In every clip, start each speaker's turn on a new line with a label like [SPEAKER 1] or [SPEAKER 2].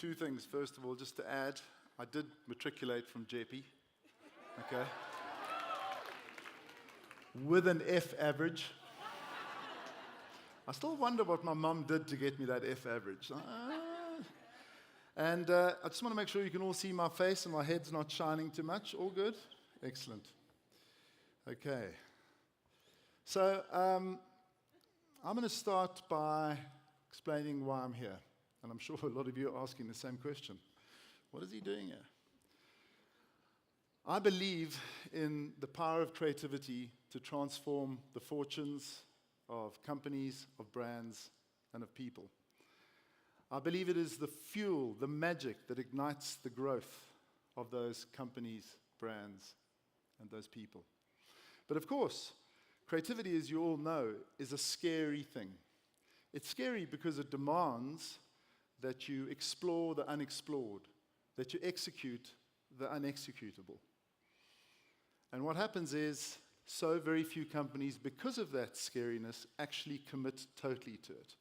[SPEAKER 1] two things. First of all, just to add, I did matriculate from JP, okay? With an F average. I still wonder what my mum did to get me that F average. And I just want to make sure you can all see my face and my head's not shining too much. All good? Excellent. Okay. So I'm going to start by explaining why I'm here. And I'm sure a lot of you are asking the same question. What is he doing here? I believe in the power of creativity to transform the fortunes of companies, of brands, and of people. I believe it is the fuel, the magic that ignites the growth of those companies, brands, and those people. But of course, creativity, as you all know, is a scary thing. It's scary because it demands that you explore the unexplored, that you execute the unexecutable. And what happens is, so very few companies, because of that scariness, actually commit totally to it.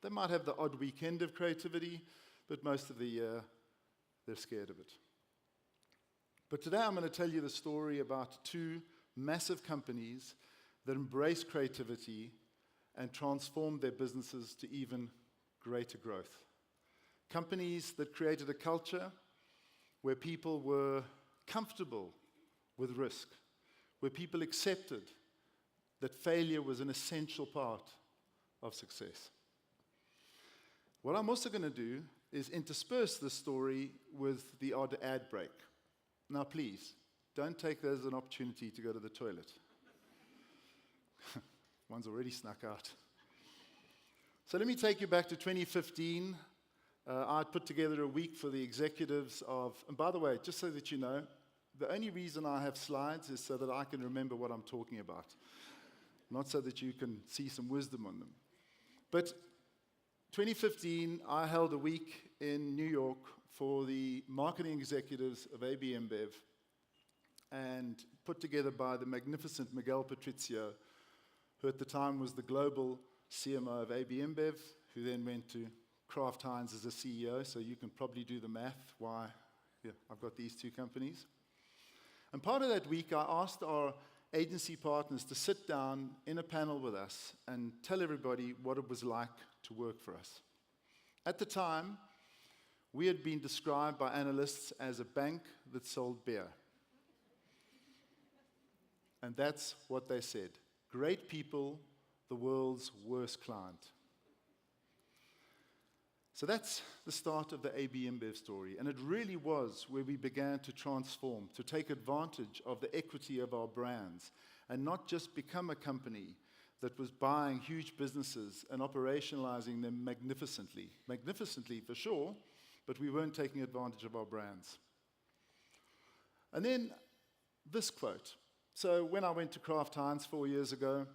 [SPEAKER 1] They might have the odd weekend of creativity, but most of the year, they're scared of it. But today I'm going to tell you the story about two massive companies that embrace creativity and transformed their businesses to even greater growth. Companies that created a culture where people were comfortable with risk, where people accepted that failure was an essential part of success. What I'm also going to do is intersperse this story with the odd ad break. Now please, don't take that as an opportunity to go to the toilet. One's already snuck out. So let me take you back to 2015. I put together a week for the executives of, and by the way, just so that you know, the only reason I have slides is so that I can remember what I'm talking about, not so that you can see some wisdom on them. But 2015, I held a week in New York for the marketing executives of AB InBev, and put together by the magnificent Miguel Patricio, who at the time was the global CMO of AB InBev, who then went to Kraft Heinz as a CEO, so you can probably do the math why I've got these two companies. And part of that week, I asked our agency partners to sit down in a panel with us and tell everybody what it was like to work for us. At the time, we had been described by analysts as a bank that sold beer. And that's what they said. Great people, the world's worst client. So that's the start of the AB InBev story, and it really was where we began to transform, to take advantage of the equity of our brands, and not just become a company that was buying huge businesses and operationalizing them magnificently. Magnificently for sure, but we weren't taking advantage of our brands. And then this quote. So when I went to Kraft Heinz 4 years ago,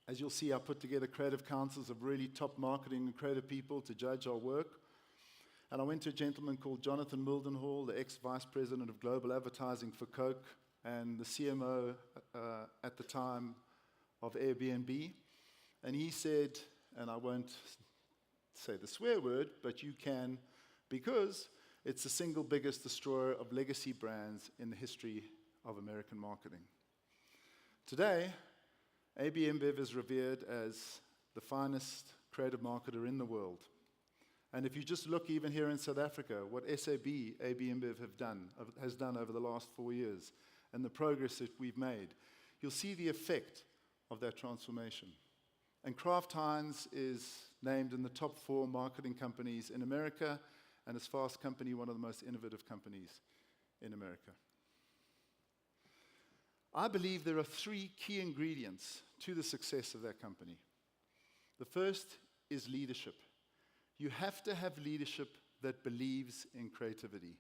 [SPEAKER 1] as you'll see, I put together creative councils of really top marketing and creative people to judge our work. And I went to a gentleman called Jonathan Mildenhall, the ex-vice president of global advertising for Coke, and the CMO at the time of Airbnb. And he said, and I won't say the swear word, but you can, because it's the single biggest destroyer of legacy brands in the history of American marketing. Today, AB InBev is revered as the finest creative marketer in the world. And if you just look even here in South Africa, what SAB, AB InBev has done over the last 4 years, and the progress that we've made, you'll see the effect of that transformation. And Kraft Heinz is named in the top 4 marketing companies in America, and as Fast Company, one of the most innovative companies in America. I believe there are 3 key ingredients to the success of that company. The first is leadership. You have to have leadership that believes in creativity.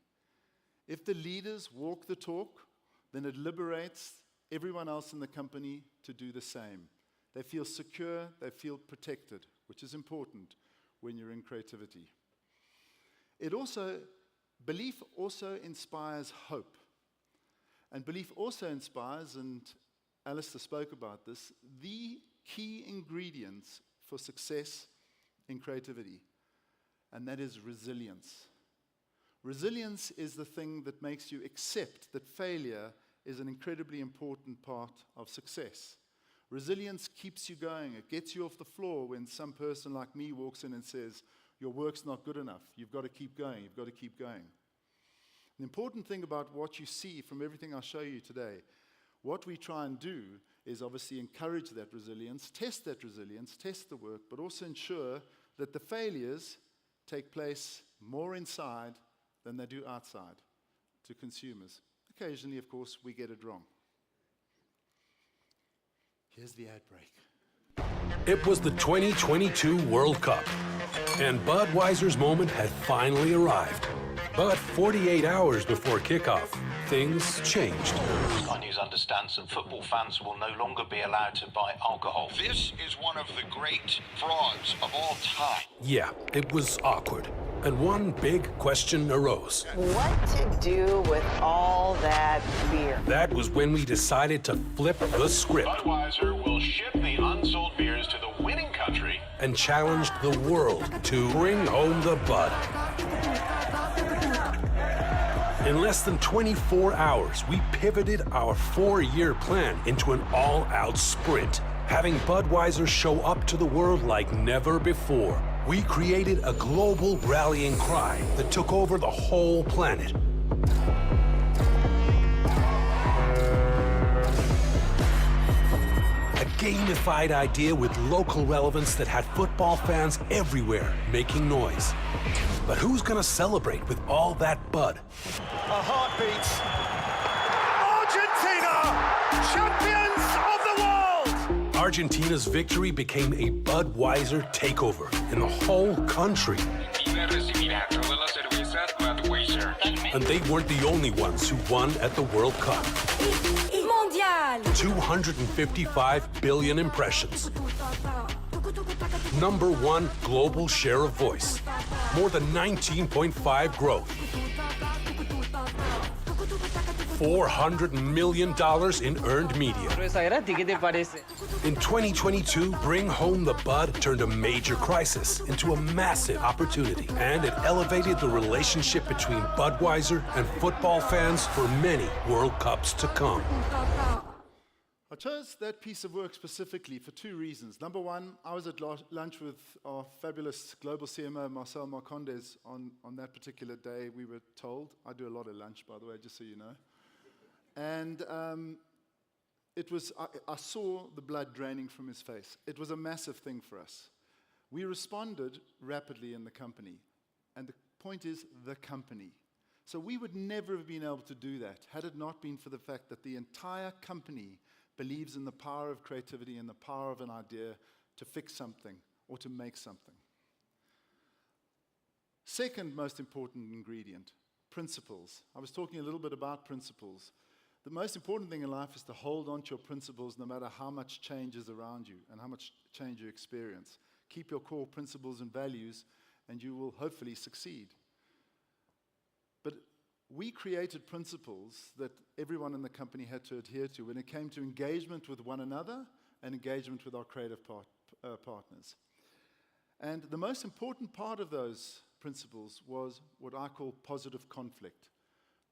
[SPEAKER 1] If the leaders walk the talk, then it liberates everyone else in the company to do the same. They feel secure, they feel protected, which is important when you're in creativity. Belief also inspires hope. And belief also inspires, and Alistair spoke about this, the key ingredients for success in creativity. and that is resilience. Resilience is the thing that makes you accept that failure is an incredibly important part of success. Resilience keeps you going. It gets you off the floor when some person like me walks in and says, your work's not good enough. You've got to keep going. You've got to keep going. The important thing about what you see from everything I'll show you today, what we try and do is obviously encourage that resilience, test the work, but also ensure that the failures take place more inside than they do outside to consumers. Occasionally, of course, we get it wrong. Here's the ad break.
[SPEAKER 2] It was the 2022 World Cup, and Budweiser's moment had finally arrived. But 48 hours before kickoff, things changed.
[SPEAKER 3] Sky News understands some football fans will no longer be allowed to buy alcohol.
[SPEAKER 4] This is one of the great frauds of all time.
[SPEAKER 2] Yeah, it was awkward. And one big question arose.
[SPEAKER 5] What to do with all that beer?
[SPEAKER 2] That was when we decided to flip the script.
[SPEAKER 4] Budweiser will ship the unsold beers to the winning country
[SPEAKER 2] and challenged the world to bring home the Bud. In less than 24 hours, we pivoted our 4-year plan into an all-out sprint, having Budweiser show up to the world like never before. We created a global rallying cry that took over the whole planet. A gamified idea with local relevance that had football fans everywhere making noise. But who's gonna celebrate with all that Bud?
[SPEAKER 4] a heartbeat. Argentina, champions of the world!
[SPEAKER 2] Argentina's victory became a Budweiser takeover in the whole country. And they weren't the only ones who won at the World Cup. 255 billion impressions. #1 global share of voice. More than 19.5 growth. $400 million in earned media. In 2022, Bring Home the Bud turned a major crisis into a massive opportunity, and it elevated the relationship between Budweiser and football fans for many World Cups to come.
[SPEAKER 1] I chose that piece of work specifically for 2 reasons. Number one, I was at lunch with our fabulous global CMO, Marcel Marcondes, on that particular day, we were told. I do a lot of lunch, by the way, just so you know. And I saw the blood draining from his face. It was a massive thing for us. We responded rapidly in the company. And the point is, the company. So we would never have been able to do that had it not been for the fact that the entire company believes in the power of creativity and the power of an idea to fix something or to make something. Second most important ingredient, principles. I was talking a little bit about principles. The most important thing in life is to hold on to your principles no matter how much change is around you and how much change you experience. Keep your core principles and values and you will hopefully succeed. But we created principles that everyone in the company had to adhere to when it came to engagement with one another and engagement with our creative partners. And the most important part of those principles was what I call positive conflict.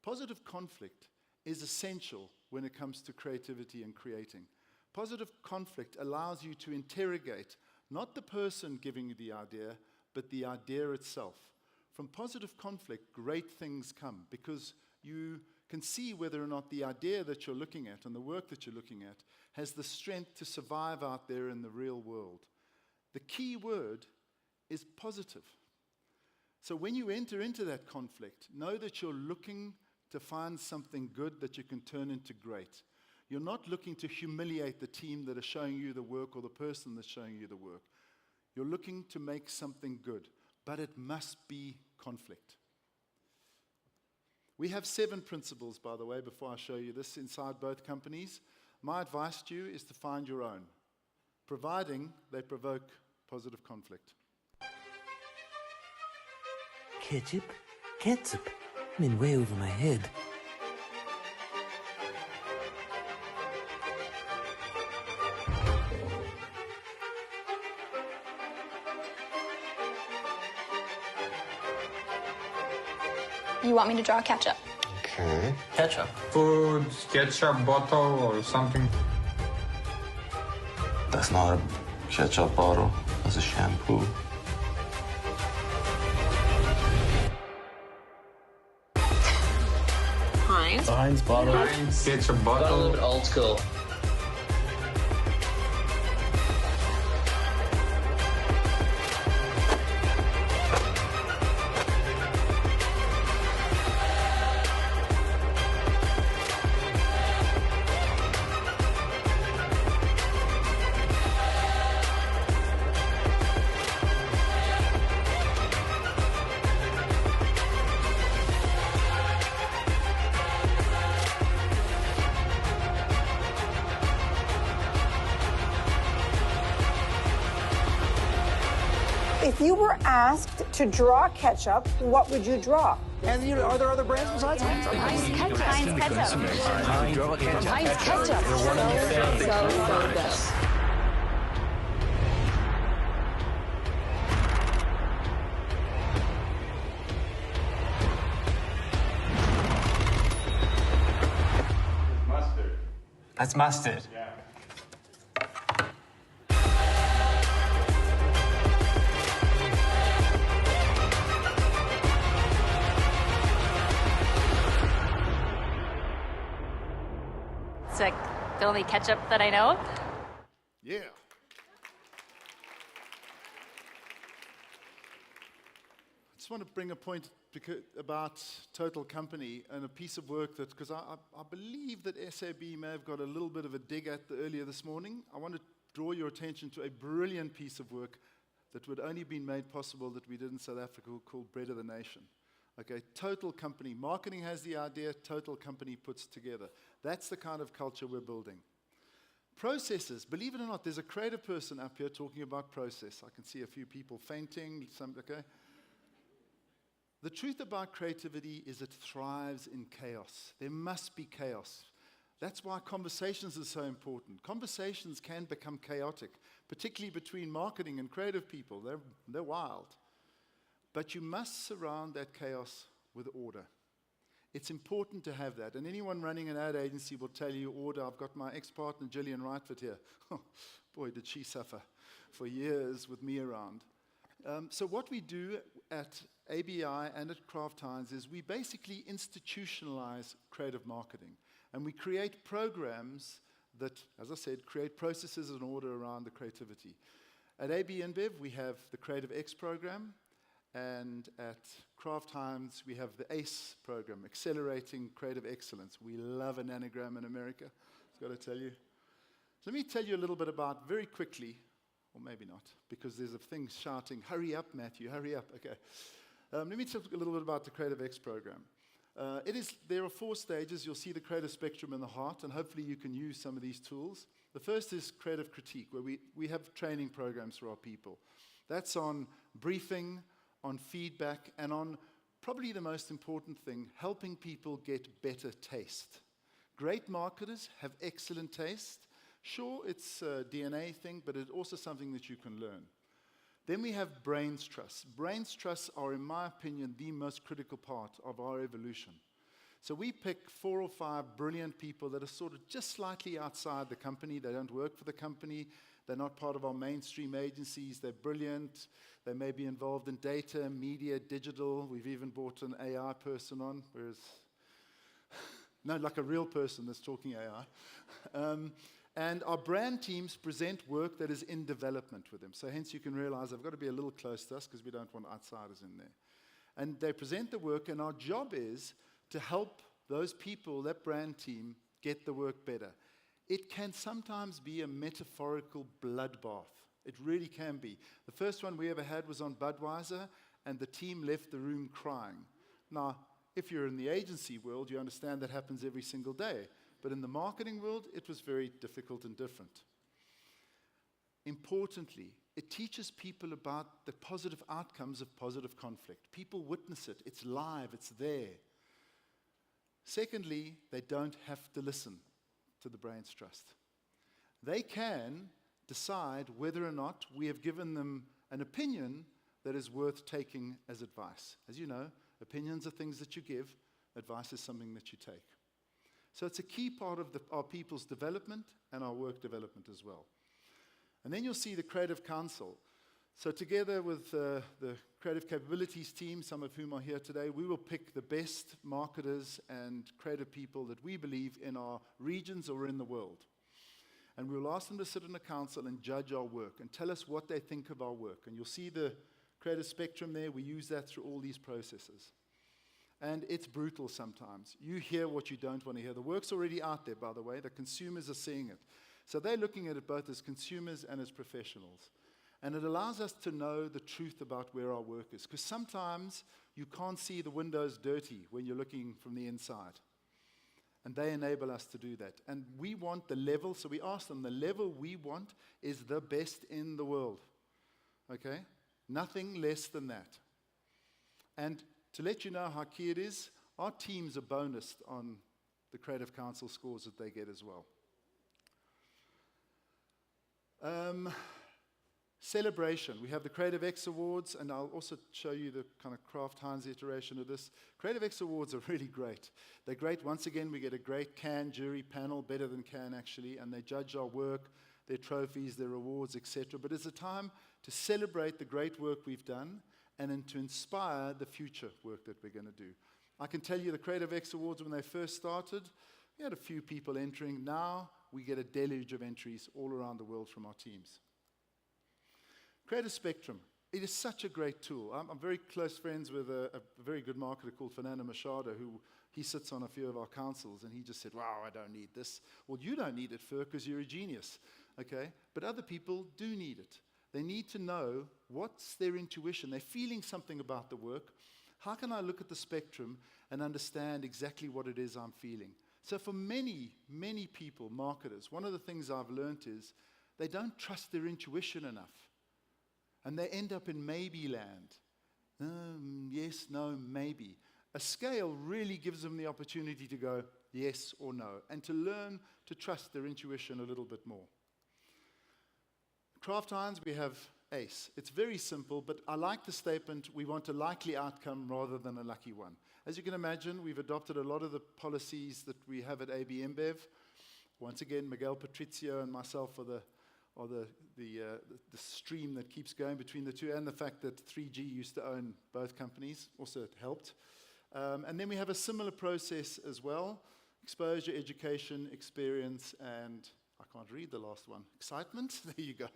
[SPEAKER 1] Positive conflict is essential when it comes to creativity and creating. Positive conflict allows you to interrogate not the person giving you the idea, but the idea itself. From positive conflict, great things come because you can see whether or not the idea that you're looking at and the work that you're looking at has the strength to survive out there in the real world. The key word is positive. So when you enter into that conflict, know that you're looking to find something good that you can turn into great. You're not looking to humiliate the team that are showing you the work or the person that's showing you the work. You're looking to make something good, but it must be conflict. We have 7 principles, by the way, before I show you this inside both companies. My advice to you is to find your own, providing they provoke positive conflict.
[SPEAKER 6] Ketchup? Ketchup? I'm in way over my head.
[SPEAKER 7] You want me to draw ketchup?
[SPEAKER 6] Okay.
[SPEAKER 8] Ketchup.
[SPEAKER 9] Food, ketchup bottle or something.
[SPEAKER 6] That's not a ketchup bottle. That's a shampoo.
[SPEAKER 7] Heinz.
[SPEAKER 8] Heinz bottle.
[SPEAKER 9] Heinz ketchup
[SPEAKER 8] Got a
[SPEAKER 9] bottle.
[SPEAKER 8] little bit old school.
[SPEAKER 10] If you were asked to draw ketchup, what would you draw?
[SPEAKER 8] And are there other brands besides Heinz?
[SPEAKER 7] Heinz ketchup. Heinz ketchup. Heinz ketchup. So good.
[SPEAKER 9] Mustard.
[SPEAKER 8] That's mustard.
[SPEAKER 9] Yeah.
[SPEAKER 7] It's like the only ketchup that I know of.
[SPEAKER 1] Yeah. I just want to bring a point about Total Company and a piece of work that, because I believe that SAB may have got a little bit of a dig at earlier this morning. I want to draw your attention to a brilliant piece of work that would only been made possible that we did in South Africa called Bread of the Nation. Okay, Total Company. Marketing has the idea, Total Company puts together. That's the kind of culture we're building. Processes, believe it or not, there's a creative person up here talking about process. I can see a few people fainting, okay? The truth about creativity is it thrives in chaos. There must be chaos. That's why conversations are so important. Conversations can become chaotic, particularly between marketing and creative people. They're wild. But you must surround that chaos with order. It's important to have that. And anyone running an ad agency will tell you order. I've got my ex-partner, Gillian Rightford, here. Oh, boy, did she suffer for years with me around. So what we do at ABI and at Kraft Heinz is we basically institutionalize creative marketing. And we create programs that, as I said, create processes and order around the creativity. At AB InBev, we have the Creative X program. And at Kraft Heinz, we have the ACE program, Accelerating Creative Excellence. We love an anagram in America, I've got to tell you. So let me tell you a little bit about, very quickly, or maybe not, because there's a thing shouting, hurry up, Matthew, hurry up. Okay. Let me talk a little bit about the Creative X program. There are 4 stages. You'll see the creative spectrum in the heart, and hopefully you can use some of these tools. The first is creative critique, where we have training programs for our people. That's on briefing, on feedback, and on probably the most important thing, helping people get better taste. Great marketers have excellent taste. Sure, it's a DNA thing, but it's also something that you can learn. Then we have brains trusts. Brains trusts are, in my opinion, the most critical part of our evolution. So we pick 4 or 5 brilliant people that are sort of just slightly outside the company. They don't work for the company. They're not part of our mainstream agencies. They're brilliant. They may be involved in data, media, digital. We've even brought an AI person on, whereas, no, like a real person that's talking AI. And our brand teams present work that is in development with them. So hence you can realize they've got to be a little close to us because we don't want outsiders in there. And they present the work, and our job is to help those people, that brand team, get the work better. It can sometimes be a metaphorical bloodbath. It really can be. The first one we ever had was on Budweiser, and the team left the room crying. Now, if you're in the agency world, you understand that happens every single day. But in the marketing world, it was very difficult and different. Importantly, it teaches people about the positive outcomes of positive conflict. People witness it. It's live. It's there. Secondly, they don't have to listen to the brains trust. They can decide whether or not we have given them an opinion that is worth taking as advice. As you know, Opinions are things that you give. Advice is something that you take. So it's a key part of our people's development and our work development as well. And then you'll see the Creative Council. So together with the Creative Capabilities team, some of whom are here today, we will pick the best marketers and creative people that we believe in our regions or in the world. And we will ask them to sit in a council and judge our work and tell us what they think of our work. And you'll see the creative spectrum there. We use that through all these processes. And it's brutal sometimes. You hear what you don't want to hear. The work's already out there, by the way. The consumers are seeing it. So they're looking at it both as consumers and as professionals. And it allows us to know the truth about where our work is. Because sometimes you can't see the windows dirty when you're looking from the inside. And they enable us to do that. And we want the level, so we ask them, the level we want is the best in the world. Okay? Nothing less than that. And to let you know how key it is, our teams are bonused on the Creative Council scores that they get as well. Celebration. We have the Creative X Awards, and I'll also show you the kind of Kraft Heinz iteration of this. Creative X Awards are really great. They're great. Once again, we get a great Cannes jury panel, better than Cannes actually, and they judge our work, their trophies, their awards, etc. But it's a time to celebrate the great work we've done and then to inspire the future work that we're going to do. I can tell you the Creative X Awards, when they first started, we had a few people entering. Now we get a deluge of entries all around the world from our teams. Creative Spectrum. It is such a great tool. I'm very close friends with a very good marketer called Fernando Machado, who he sits on a few of our councils, and he just said, wow, I don't need this. Well, you don't need it, Fer, because you're a genius, okay? But other people do need it. They need to know what's their intuition. They're feeling something about the work. How can I look at the spectrum and understand exactly what it is I'm feeling? So for many, many people, marketers, one of the things I've learned is they don't trust their intuition enough. And they end up in maybe land. Yes, no, maybe. A scale really gives them the opportunity to go yes or no, and to learn to trust their intuition a little bit more. Kraft Heinz, we have ACE. It's very simple, but I like the statement, we want a likely outcome rather than a lucky one. As you can imagine, we've adopted a lot of the policies that we have at AB InBev. Once again, Miguel Patricio and myself are the stream that keeps going between the two, and the fact that 3G used to own both companies also helped. And then we have a similar process as well: exposure, education, experience, and I can't read the last one, excitement. There you go.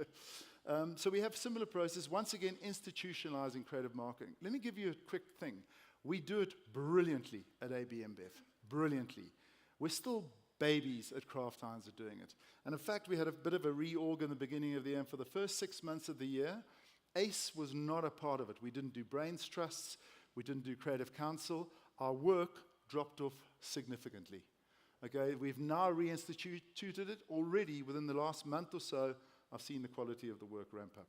[SPEAKER 1] So we have similar process. Once again, institutionalizing creative marketing. Let me give you a quick thing. We do it brilliantly at AB InBev, brilliantly. We're still babies at Kraft Heinz are doing it. And in fact, we had a bit of a reorg in the beginning of the year. And for the first 6 months of the year, ACE was not a part of it. We didn't do brains trusts. We didn't do creative council. Our work dropped off significantly. Okay, we've now reinstituted it. Already within the last month or so, I've seen the quality of the work ramp up.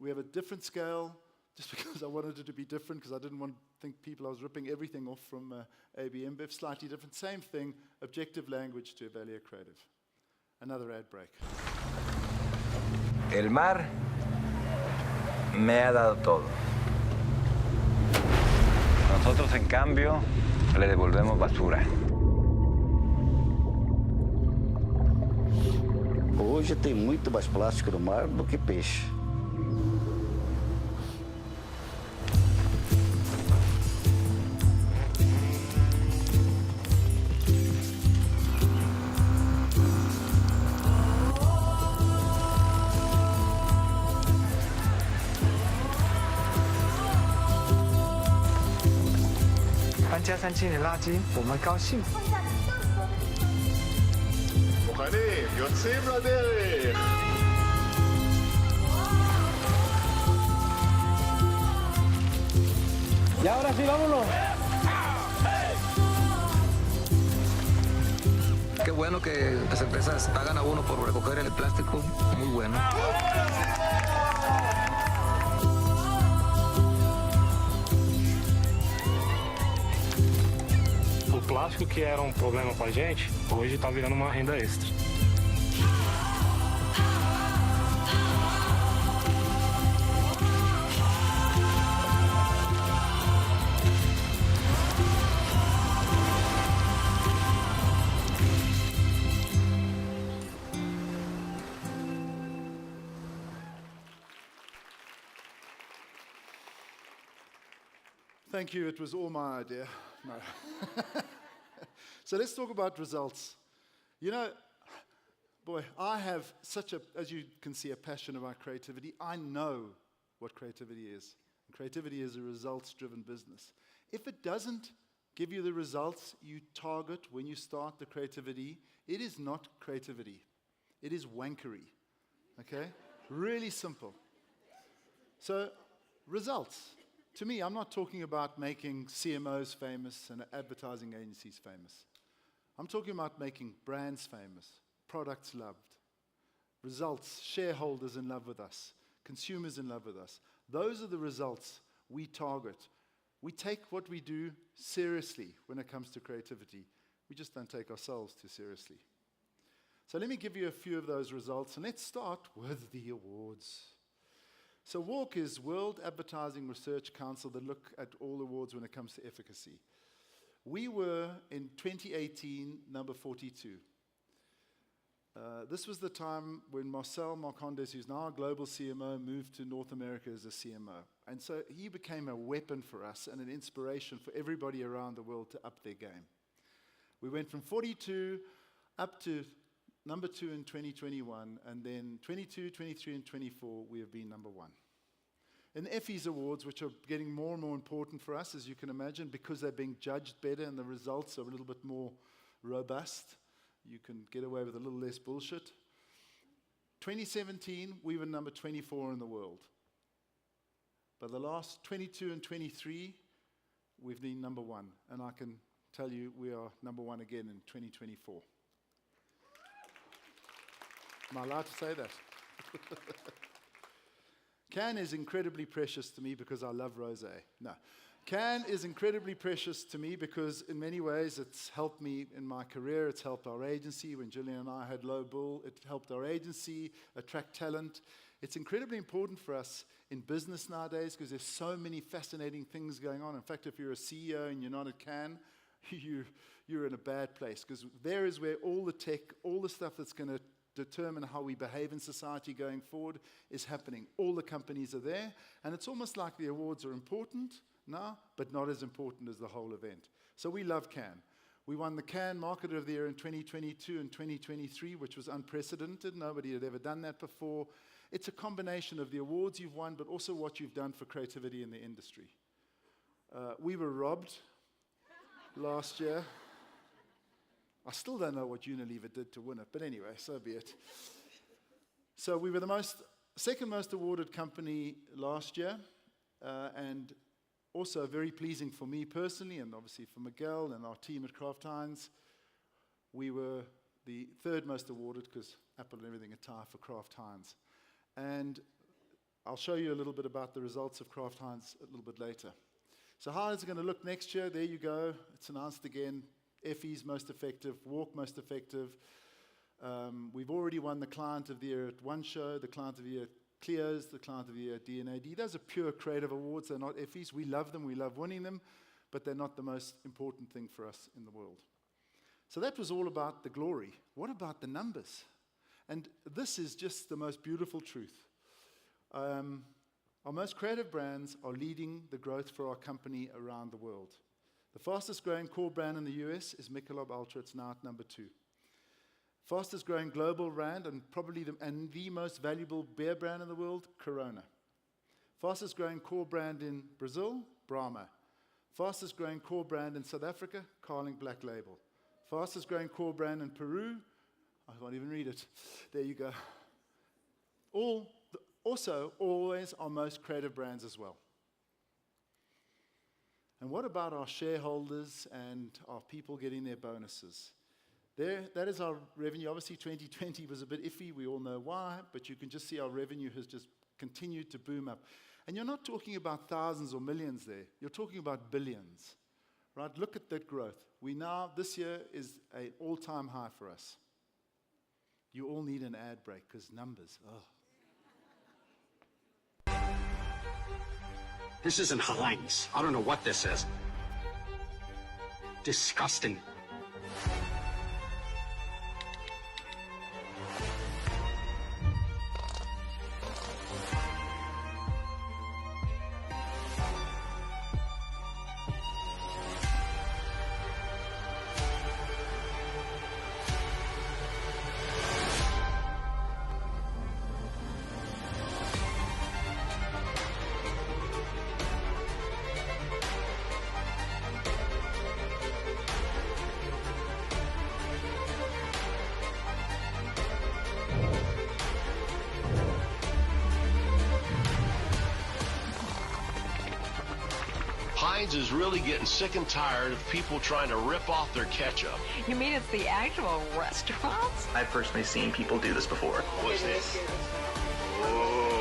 [SPEAKER 1] We have a different scale, just because I wanted it to be different, because I didn't want to think I was ripping everything off from AB InBev. Slightly different, same thing, objective language to evaluate creative. Another ad break.
[SPEAKER 11] El mar me ha dado todo. Nosotros, en cambio, le devolvemos basura.
[SPEAKER 12] Hoje tem muito mais plástico no mar do que peixe.
[SPEAKER 8] 搬家3千年垃圾，我们高兴。
[SPEAKER 4] מוכנים, יוצאים לדרך.
[SPEAKER 8] Y ahora sí, vámonos.
[SPEAKER 13] Qué bueno que las empresas pagan a uno por recoger el plástico, muy bueno.
[SPEAKER 14] O plástico, que era problema pra gente, hoje tá virando uma renda extra.
[SPEAKER 1] Thank you. It was all my idea. No. So let's talk about results. You know, boy, I have such a, as you can see, a passion about creativity. I know what creativity is. And creativity is a results-driven business. If it doesn't give you the results you target when you start the creativity, it is not creativity. It is wankery. Okay? Really simple. So, results. To me, I'm not talking about making CMOs famous and advertising agencies famous. I'm talking about making brands famous, products loved, results, shareholders in love with us, consumers in love with us. Those are the results we target. We take what we do seriously when it comes to creativity. We just don't take ourselves too seriously. So let me give you a few of those results, and let's start with the awards. So WARC is World Advertising Research Council that look at all awards when it comes to efficacy. We were, in 2018, number 42. This was the time when Marcel Marcondes, who's now a global CMO, moved to North America as a CMO. And so he became a weapon for us and an inspiration for everybody around the world to up their game. We went from 42 up to number 2 in 2021, and then 22, 23, and 24, we have been number 1. In the Effie's Awards, which are getting more and more important for us, as you can imagine, because they're being judged better and the results are a little bit more robust, you can get away with a little less bullshit. 2017, we were number 24 in the world. But the last 22 and 23, we've been number 1. And I can tell you we are number 1 again in 2024. Am I allowed to say that? Cannes is incredibly precious to me because I love rosé. No. Cannes is incredibly precious to me because in many ways it's helped me in my career. It's helped our agency. When Gillian and I had Low Bull, it helped our agency attract talent. It's incredibly important for us in business nowadays because there's so many fascinating things going on. In fact, if you're a CEO and you're not at Cannes, you're in a bad place because there is where all the tech, all the stuff that's going to determine how we behave in society going forward is happening. All the companies are there, and it's almost like the awards are important now, but not as important as the whole event. So we love Cannes. We won the Cannes Marketer of the Year in 2022 and 2023, which was unprecedented. Nobody had ever done that before. It's a combination of the awards you've won, but also what you've done for creativity in the industry. We were robbed last year. I still don't know what Unilever did to win it, but anyway, so be it. So we were the second most awarded company last year, and also very pleasing for me personally, and obviously for Miguel and our team at Kraft Heinz. We were the third most awarded because Apple and everything are tied for Kraft Heinz. And I'll show you a little bit about the results of Kraft Heinz a little bit later. So how is it going to look next year? There you go. It's announced again. Effie's most effective, WARC most effective. We've already won the Client of the Year at one show, the Client of the Year at Clio's, the Client of the Year at D&AD. Those are pure creative awards. They're not Effie's. We love them. We love winning them. But they're not the most important thing for us in the world. So that was all about the glory. What about the numbers? And this is just the most beautiful truth. Our most creative brands are leading the growth for our company around the world. The fastest growing core brand in the US is Michelob Ultra. It's now at number 2. Fastest growing global brand and probably the most valuable beer brand in the world, Corona. Fastest growing core brand in Brazil, Brahma. Fastest growing core brand in South Africa, Carling Black Label. Fastest growing core brand in Peru, I can't even read it. There you go. Also, always our most creative brands as well. And what about our shareholders and our people getting their bonuses? That is our revenue. Obviously, 2020 was a bit iffy. We all know why, but you can just see our revenue has just continued to boom up. And you're not talking about thousands or millions there. You're talking about billions, right? Look at that growth. This year is an all-time high for us. You all need an ad break because numbers,
[SPEAKER 15] This isn't Heinz. I don't know what this is. Disgusting.
[SPEAKER 16] Heinz is really getting sick and tired of people trying to rip off their ketchup.
[SPEAKER 5] You mean it's the actual restaurants?
[SPEAKER 17] I've personally seen people do this before.
[SPEAKER 16] What's this? Whoa.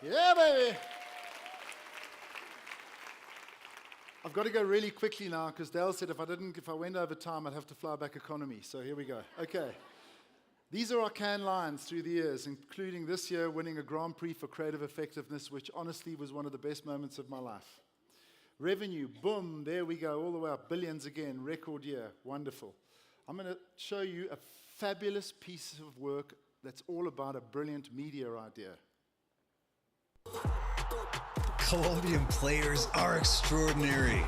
[SPEAKER 1] Yeah, baby. I've got to go really quickly now because Dale said if I went over time, I'd have to fly back economy. So here we go. Okay. These are our can lines through the years, including this year winning a Grand Prix for creative effectiveness, which honestly was one of the best moments of my life. Revenue, boom, there we go, all the way up. Billions again, record year, wonderful. I'm going to show you a fabulous piece of work that's all about a brilliant media idea.
[SPEAKER 18] Colombian players are extraordinary,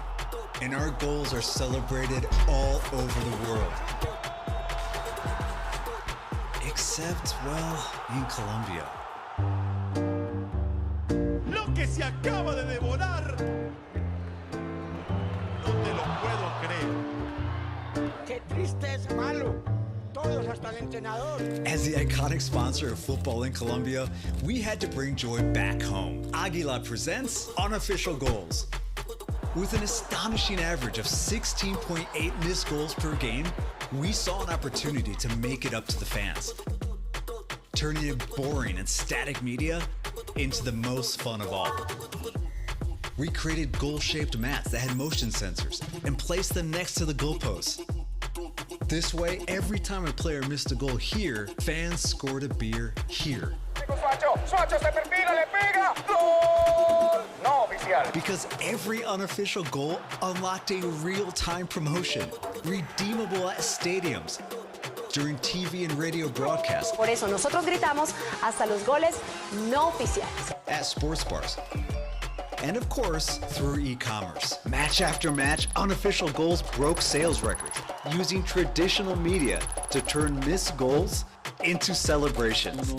[SPEAKER 18] and our goals are celebrated all over the world. Except, well, in Colombia.
[SPEAKER 19] Lo que se acaba de devorar. No te lo puedo creer.
[SPEAKER 20] Qué triste es malo. Todos hasta el entrenador.
[SPEAKER 18] As the iconic sponsor of football in Colombia, we had to bring joy back home. Aguila presents Unofficial Goals. With an astonishing average of 16.8 missed goals per game, we saw an opportunity to make it up to the fans, turning boring and static media into the most fun of all. We created goal-shaped mats that had motion sensors and placed them next to the goalposts. This way, every time a player missed a goal here, fans scored a beer here. Because every unofficial goal unlocked a real-time promotion, redeemable at stadiums, during TV and radio broadcasts.
[SPEAKER 21] Por eso nosotros gritamos hasta los goles no oficiales.
[SPEAKER 18] At sports bars. And of course, through e-commerce. Match after match, Unofficial Goals broke sales records, using traditional media to turn missed goals into celebrations.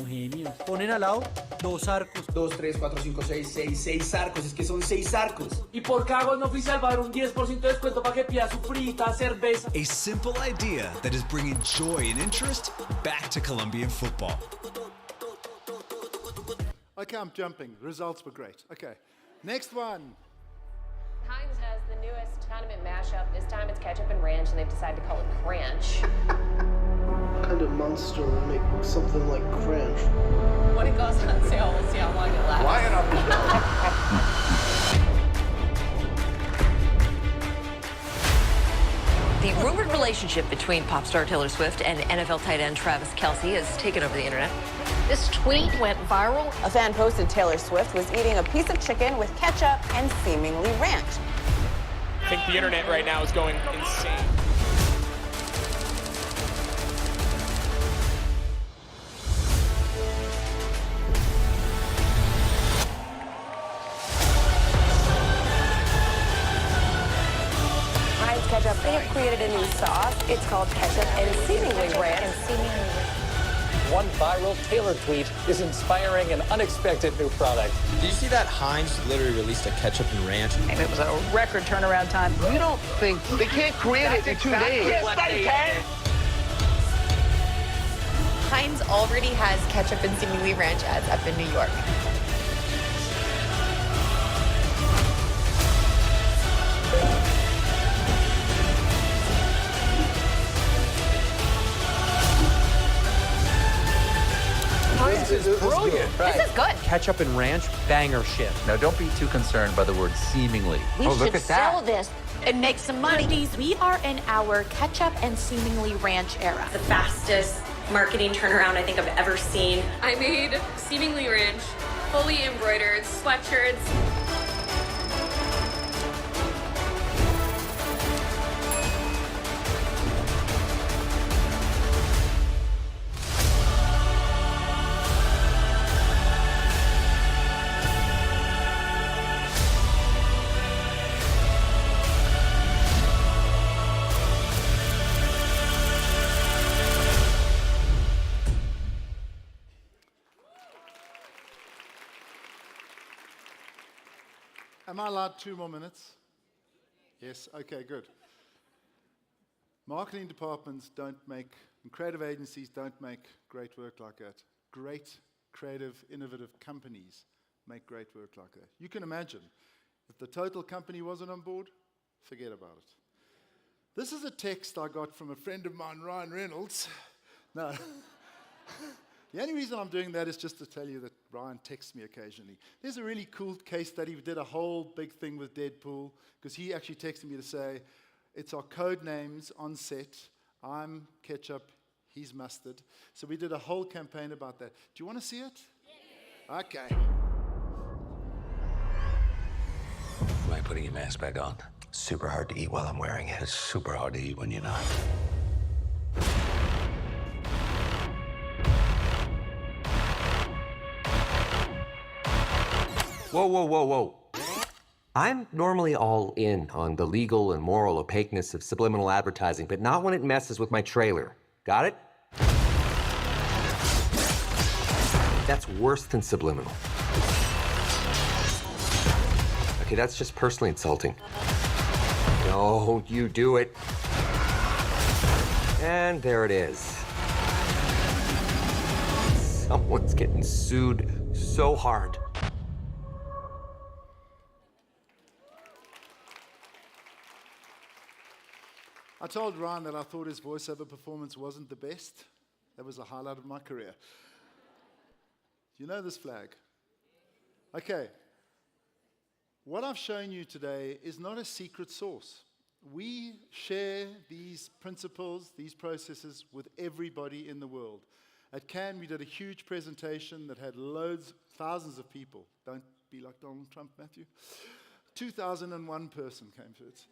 [SPEAKER 6] Ponen al lado dos arcos.
[SPEAKER 13] 2, 3, 4, 5, 6 arcos. Es que son 6 arcos.
[SPEAKER 6] Y por cada gol no oficial va a haber un 10% de descuento para que pida su frita, cerveza.
[SPEAKER 18] A simple idea that is bringing joy and interest back to Colombian football.
[SPEAKER 1] Okay, I'm jumping. Results were great. Okay. Next one.
[SPEAKER 5] Heinz has the newest condiment mashup. This time it's ketchup and ranch, and they've decided to call it Cranch.
[SPEAKER 22] What kind of monster would make something like Cranch?
[SPEAKER 5] When it goes on sale, we'll see how long it lasts.
[SPEAKER 22] Lion up the
[SPEAKER 5] The rumored relationship between pop star Taylor Swift and NFL tight end Travis Kelce has taken over the internet. This tweet went viral.
[SPEAKER 10] A fan posted Taylor Swift was eating a piece of chicken with ketchup and seemingly ranch.
[SPEAKER 23] I think the internet right now is going insane.
[SPEAKER 10] Heinz Ketchup, they have created a new sauce. It's called Ketchup and Seemingly Ranch.
[SPEAKER 24] One viral Taylor tweet is inspiring an unexpected new product.
[SPEAKER 25] Did you see that Heinz literally released a ketchup and ranch?
[SPEAKER 5] And it was a record turnaround time.
[SPEAKER 20] You don't think they can't create it in 2 days?
[SPEAKER 5] Yes, they can.
[SPEAKER 26] Heinz already has ketchup and seemingly ranch ads up in New York.
[SPEAKER 1] Heinz
[SPEAKER 24] is brilliant.
[SPEAKER 5] This is good.
[SPEAKER 24] Ketchup and ranch, banger shit.
[SPEAKER 25] Now, don't be too concerned by the word seemingly.
[SPEAKER 5] We should sell this and make some money.
[SPEAKER 21] We are in our ketchup and seemingly ranch era.
[SPEAKER 26] The fastest marketing turnaround I think I've ever seen.
[SPEAKER 2] I made seemingly ranch, fully embroidered sweatshirts.
[SPEAKER 1] Am I allowed 2 more minutes? Yes, okay, good. Marketing departments don't make, and creative agencies don't make great work like that. Great, creative, innovative companies make great work like that. You can imagine, if the total company wasn't on board, forget about it. This is a text I got from a friend of mine, Ryan Reynolds. No. The only reason I'm doing that is just to tell you that Ryan texts me occasionally. There's a really cool case study. We did a whole big thing with Deadpool, because he actually texted me to say, it's our code names on set. I'm ketchup, he's mustard. So we did a whole campaign about that. Do you want to see it? Yes. Okay.
[SPEAKER 13] Why are you putting your mask back on? Super hard to eat while I'm wearing it. It's super hard to eat when you're not.
[SPEAKER 3] Whoa, whoa, whoa, whoa. I'm normally all in on the legal and moral opaqueness of subliminal advertising, but not when it messes with my trailer. Got it? That's worse than subliminal. Okay, that's just personally insulting. No, you do it. And there it is. Someone's getting sued so hard.
[SPEAKER 1] I told Ryan that I thought his voiceover performance wasn't the best. That was a highlight of my career. You know this flag? Okay. What I've shown you today is not a secret sauce. We share these principles, these processes with everybody in the world. At Cannes, we did a huge presentation that had thousands of people. Don't be like Donald Trump, Matthew. 2001 person came to it.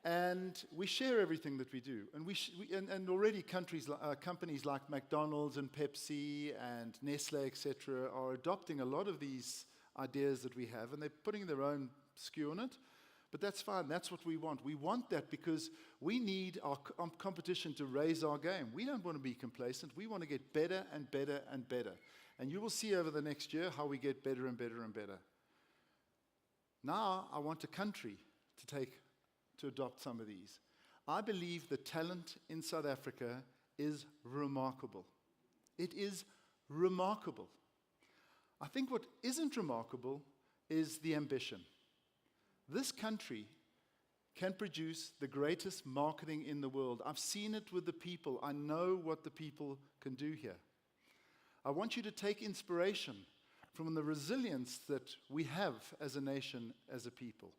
[SPEAKER 1] And we share everything that we do. And, and already companies like McDonald's and Pepsi and Nestle, etc., are adopting a lot of these ideas that we have, and they're putting their own skew on it. But that's fine. That's what we want. We want that because we need our competition to raise our game. We don't want to be complacent. We want to get better and better and better. And you will see over the next year how we get better and better and better. Now, I want a country to adopt some of these. I believe the talent in South Africa is remarkable. It is remarkable. I think what isn't remarkable is the ambition. This country can produce the greatest marketing in the world. I've seen it with the people. I know what the people can do here. I want you to take inspiration from the resilience that we have as a nation, as a people,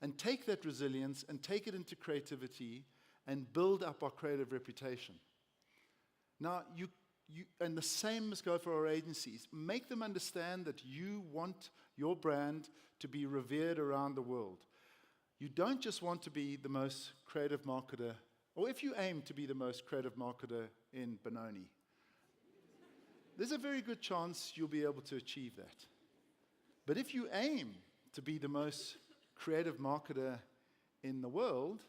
[SPEAKER 1] and take that resilience and take it into creativity and build up our creative reputation. Now, and the same must go for our agencies. Make them understand that you want your brand to be revered around the world. You don't just want to be the most creative marketer, or if you aim to be the most creative marketer in Benoni, there's a very good chance you'll be able to achieve that. But if you aim to be the most creative marketer in the world,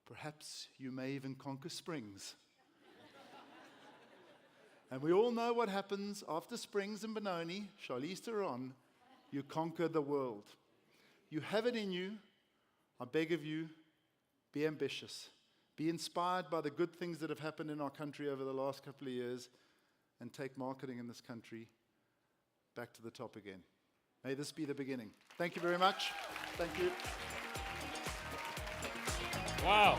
[SPEAKER 1] perhaps you may even conquer Springs. And we all know what happens after Springs and Benoni, Charlize Theron, you conquer the world. You have it in you. I beg of you, be ambitious. Be inspired by the good things that have happened in our country over the last couple of years, and take marketing in this country back to the top again. May this be the beginning. Thank you very much. Thank you.
[SPEAKER 23] Wow.